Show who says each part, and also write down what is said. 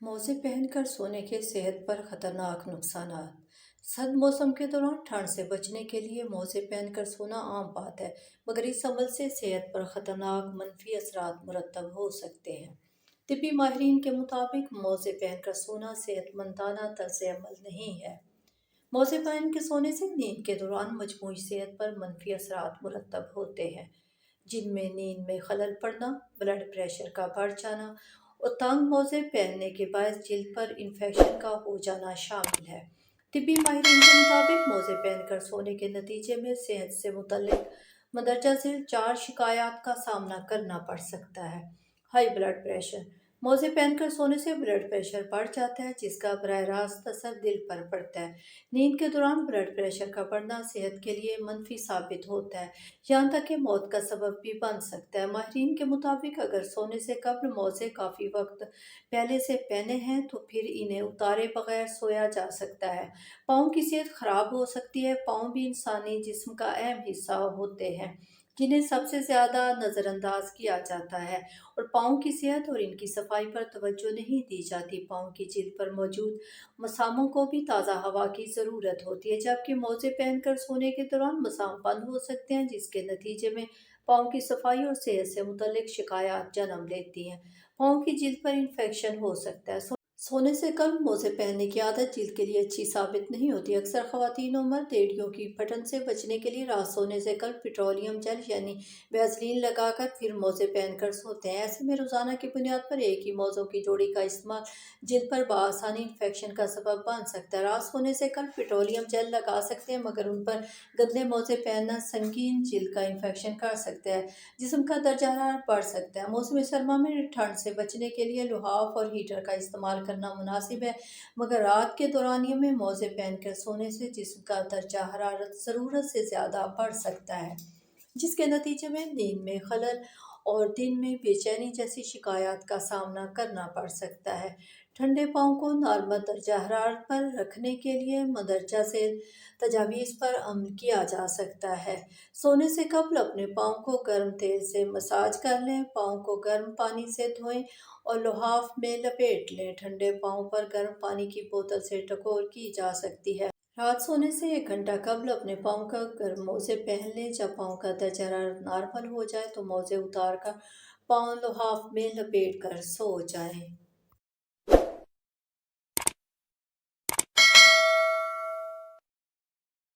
Speaker 1: मोजे पहनकर सोने के सेहत पर खतरनाक नुकसानात। सर्द मौसम के दौरान ठंड से बचने के लिए मोजे पहनकर सोना आम बात है, मगर इस अमल से सेहत पर खतरनाक मनफी असरात मुरतब हो सकते हैं। तिब्बी माहिरीन के मुताबिक मोजे पहनकर सोना सेहतमंदाना तर्ज अमल नहीं है। मोजे पहन के सोने से नींद के दौरान मजमूई सेहत पर मनफी असरात मुरतब होते हैं, जिनमें नींद में खलल पड़ना, ब्लड प्रेशर का बढ़ जाना और तंग मोज़े पहनने के बायस जिल्द पर इन्फेक्शन का हो जाना शामिल है। तिब्बी माहिरीन के मुताबिक मोज़े पहनकर सोने के नतीजे में सेहत से मुतल्लिक मंदरजा झेल 4 शिकायत का सामना करना पड़ सकता है। High blood pressure. मोज़े पहनकर सोने से ब्लड प्रेशर बढ़ जाता है, जिसका बराह रास्त असर दिल पर पड़ता है। नींद के दौरान ब्लड प्रेशर का बढ़ना सेहत के लिए मनफी साबित होता है, यहाँ तक कि मौत का सबब भी बन सकता है। माहिरीन के मुताबिक अगर सोने से कब्ल मोज़े काफ़ी वक्त पहले से पहने हैं तो फिर इन्हें उतारे बगैर सोया जा सकता है। पाँव की सेहत खराब हो सकती है। पाँव भी इंसानी जिस्म का अहम हिस्सा होते हैं, जिन्हें सबसे ज़्यादा नज़रअंदाज किया जाता है, और पाँव की सेहत और इनकी सफाई पर तवज्जो नहीं दी जाती। पाँव की जिल्द पर मौजूद मसामों को भी ताज़ा हवा की ज़रूरत होती है, जबकि मोज़े पहनकर सोने के दौरान मसाम बंद हो सकते हैं, जिसके नतीजे में पाँव की सफाई और सेहत से मुतल्लिक शिकायत जन्म लेती हैं। पाँव की जिल्द पर इन्फेक्शन हो सकता है। सोने से कल मोज़े पहनने की आदत जिल्द के लिए अच्छी साबित नहीं होती। अक्सर ख़वातीन और मर्द एड़ियों की फटन से बचने के लिए रात सोने से कल पेट्रोलियम जेल यानी वैसलीन लगाकर फिर मोज़े पहनकर सोते हैं। ऐसे में रोज़ाना की बुनियाद पर एक ही मोज़ों की जोड़ी का इस्तेमाल जिल्द पर बआसानी इन्फेक्शन का सबब बन सकता है। रात सोने से कल पेट्रोलियम जेल लगा सकते हैं, मगर उन पर गंदे मोज़े पहनना संगीन जिल्द का इन्फेक्शन कर सकता है, जिस्म का दर्जा हरारत बढ़ सकता है। मौसम सरमा में ठंड से बचने के लिए लुहाफ और हीटर का इस्तेमाल करना मुनासिब है, मगर रात के दौरानिये में मोज़े पहनकर सोने से जिस्म का दर्जा हरारत ज़रूरत से ज़्यादा बढ़ सकता है, जिसके नतीजे में नींद में खलल और दिन में बेचैनी जैसी शिकायत का सामना करना पड़ सकता है। ठंडे पाँव को नॉर्मल दर्जा हरारत पर रखने के लिए मंदरजा से तजावीज़ पर अमल किया जा सकता है। सोने से कबल अपने पाँव को गर्म तेल से मसाज कर लें। पाँव को गर्म पानी से धोएं और लुहाफ में लपेट लें। ठंडे पाँव पर गर्म पानी की बोतल से टकोर की जा सकती है। रात सोने से 1 घंटा कबल अपने पाँव का गर्म मोज़े पहन लें। जब पाँव का दर्जा हरारत नॉर्मल हो जाए तो मोज़े उतार कर पाँव लुहाफ में लपेट कर सो जाएं।